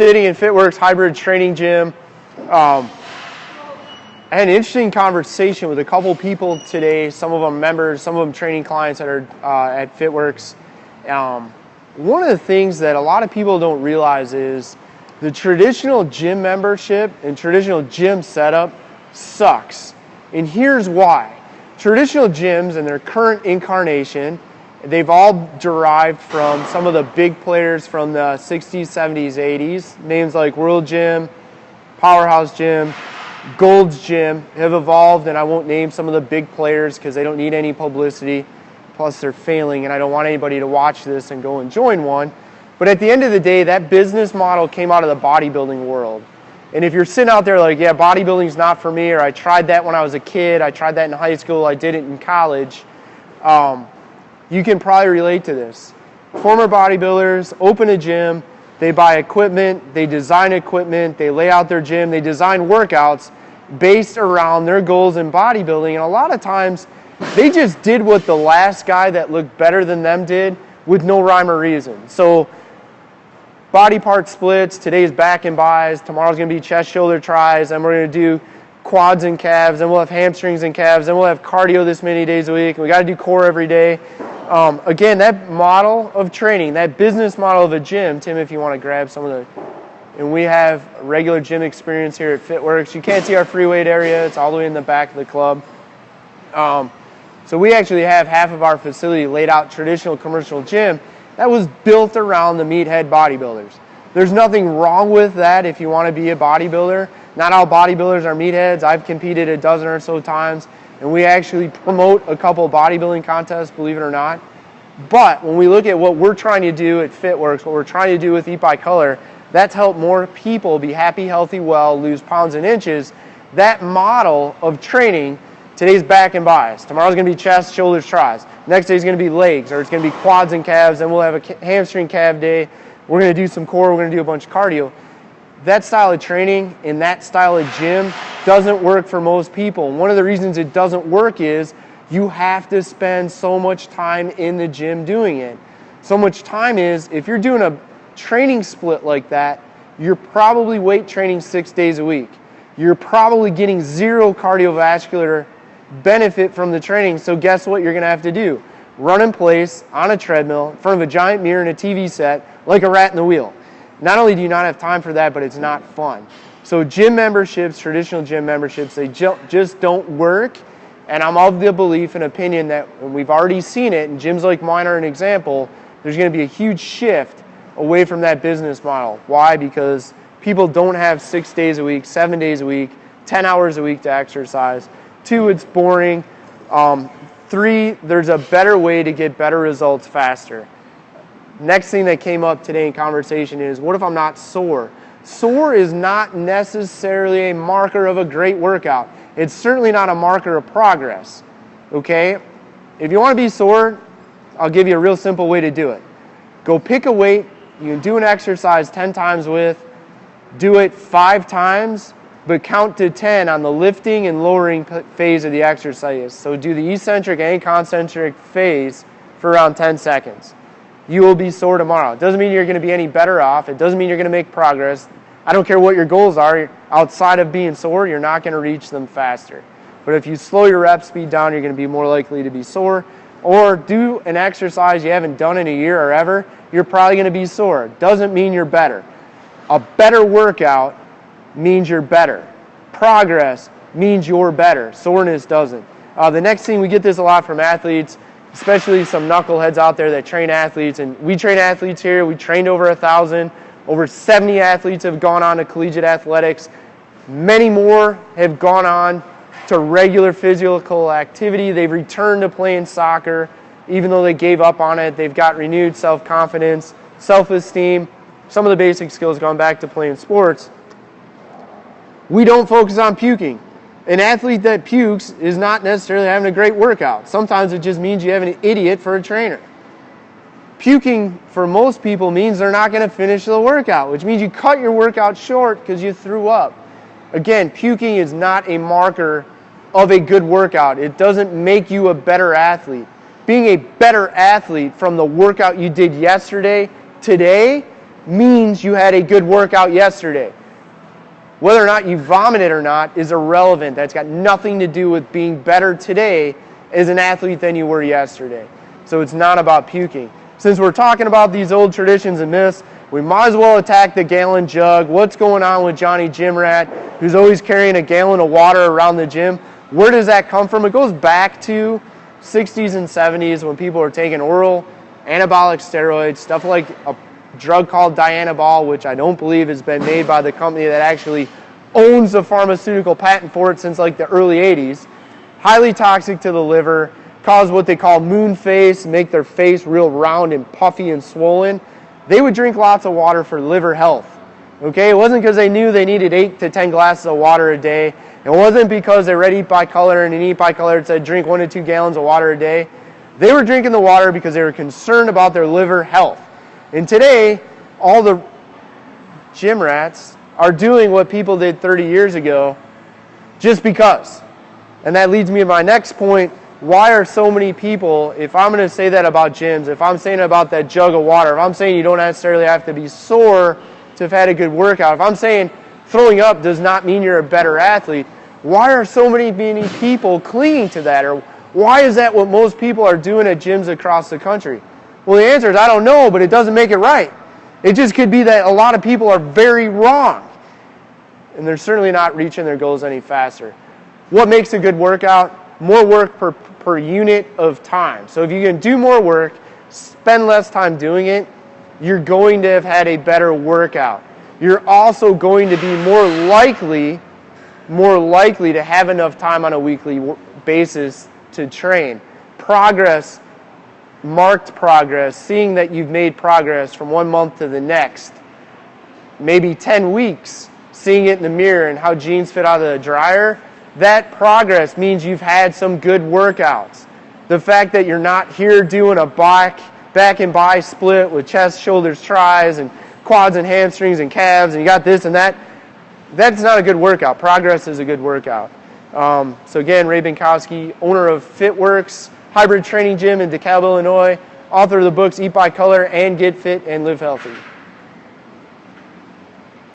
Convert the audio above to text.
sitting in FitWorks hybrid training gym. I had an interesting conversation with a couple people today, some of them members, some of them training clients that are at FitWorks. One of the things that a lot of people don't realize is the traditional gym membership and traditional gym setup sucks. And here's why. Traditional gyms in their current incarnation, they've all derived from some of the big players from the 60s, 70s, 80s. Names like World Gym, Powerhouse Gym, Gold's Gym have evolved, and I won't name some of the big players because they don't need any publicity. Plus they're failing, and I don't want anybody to watch this and go and join one. But at the end of the day, that business model came out of the bodybuilding world. And if you're sitting out there like, yeah, bodybuilding's not for me, or I tried that when I was a kid, I tried that in high school, I did it in college, you can probably relate to this. Former bodybuilders open a gym, they buy equipment, they design equipment, they lay out their gym, they design workouts based around their goals in bodybuilding. And a lot of times, they just did what the last guy that looked better than them did with no rhyme or reason. So, body part splits, today's back and buys, tomorrow's going to be chest, shoulder, tris, then we're going to do quads and calves, then we'll have hamstrings and calves, then we'll have cardio this many days a week, and we got to do core every day. Again, that model of training, that business model of a gym, Tim, if you want to grab some of the, and we have regular gym experience here at FitWorks. You can't see our free weight area, it's all the way in the back of the club. So we actually have half of our facility laid out traditional commercial gym that was built around the meathead bodybuilders. There's nothing wrong with that if you want to be a bodybuilder. Not all bodybuilders are meatheads. I've competed a dozen or so times, and we actually promote a couple of bodybuilding contests, believe it or not. But when we look at what we're trying to do at FitWorks, what we're trying to do with Eat by Color, that's help more people be happy, healthy, well, lose pounds and inches. That model of training, today's back and buys. Tomorrow's going to be chest, shoulders, tris. Next day is going to be legs, or it's going to be quads and calves. Then we'll have a hamstring calf day. We're going to do some core. We're going to do a bunch of cardio. That style of training and that style of gym doesn't work for most people. And one of the reasons it doesn't work is you have to spend so much time in the gym doing it. So much time is, if you're doing a training split like that, you're probably weight training 6 days a week. You're probably getting zero cardiovascular benefit from the training. So guess what you're going to have to do? Run in place on a treadmill in front of a giant mirror and a TV set like a rat in the wheel. Not only do you not have time for that, but it's not fun. So gym memberships, traditional gym memberships, they just don't work. And I'm of the belief and opinion that, and we've already seen it, and gyms like mine are an example, there's going to be a huge shift away from that business model. Why? Because people don't have 6 days a week, 7 days a week, 10 hours a week to exercise. 2, it's boring. 3, there's a better way to get better results faster. Next thing that came up today in conversation is, what if I'm not sore? Sore is not necessarily a marker of a great workout. It's certainly not a marker of progress, okay? If you want to be sore, I'll give you a real simple way to do it. Go pick a weight you can do an exercise 10 times with, do it 5 times, but count to 10 on the lifting and lowering phase of the exercise. So do the eccentric and concentric phase for around 10 seconds. You will be sore tomorrow. It doesn't mean you're going to be any better off. It doesn't mean you're going to make progress. I don't care what your goals are. Outside of being sore, you're not going to reach them faster. But if you slow your rep speed down, you're going to be more likely to be sore. Or do an exercise you haven't done in a year or ever, you're probably going to be sore. Doesn't mean you're better. A better workout means you're better. Progress means you're better. Soreness doesn't. The next thing, we get this a lot from athletes, especially some knuckleheads out there that train athletes. And we train athletes here. We trained over 1,000. Over 70 athletes have gone on to collegiate athletics. Many more have gone on to regular physical activity. They've returned to playing soccer. Even though they gave up on it, they've got renewed self-confidence, self-esteem, some of the basic skills gone back to playing sports. We don't focus on puking. An athlete that pukes is not necessarily having a great workout. Sometimes it just means you have an idiot for a trainer. Puking for most people means they're not going to finish the workout, which means you cut your workout short because you threw up. Again, puking is not a marker of a good workout. It doesn't make you a better athlete. Being a better athlete from the workout you did yesterday, today, means you had a good workout yesterday. Whether or not you vomited or not is irrelevant. That's got nothing to do with being better today as an athlete than you were yesterday. So it's not about puking. Since we're talking about these old traditions and myths, we might as well attack the gallon jug. What's going on with Johnny Gym Rat, who's always carrying a gallon of water around the gym? Where does that come from? It goes back to 60s and 70s when people were taking oral anabolic steroids, stuff like a drug called Dianabol, which I don't believe has been made by the company that actually owns the pharmaceutical patent for it since like the early 80s. Highly toxic to the liver, cause what they call moon face, make their face real round and puffy and swollen. They would drink lots of water for liver health. Okay, it wasn't because they knew they needed 8 to 10 glasses of water a day. It wasn't because they read Eat by Color and in Eat by Color it said drink 1 to 2 gallons of water a day. They were drinking the water because they were concerned about their liver health. And today, all the gym rats are doing what people did 30 years ago just because. And that leads me to my next point. Why are so many people, if I'm going to say that about gyms, if I'm saying about that jug of water, if I'm saying you don't necessarily have to be sore to have had a good workout, if I'm saying throwing up does not mean you're a better athlete, why are so many people clinging to that? Or why is that what most people are doing at gyms across the country? Well, the answer is I don't know, but it doesn't make it right. It just could be that a lot of people are very wrong, and they're certainly not reaching their goals any faster. What makes a good workout? More work per unit of time. So if you can do more work, spend less time doing it, you're going to have had a better workout. You're also going to be more likely to have enough time on a weekly basis to train. Progress, marked progress, seeing that you've made progress from 1 month to the next, maybe 10 weeks, seeing it in the mirror and how jeans fit out of the dryer, that progress means you've had some good workouts. The fact that you're not here doing a back and bi split with chest, shoulders, tries, and quads and hamstrings and calves, and you got this and that, that's not a good workout. Progress is a good workout. So again, Ray Binkowski, owner of FitWorks Hybrid Training Gym in DeKalb, Illinois, author of the books Eat by Color and Get Fit and Live Healthy.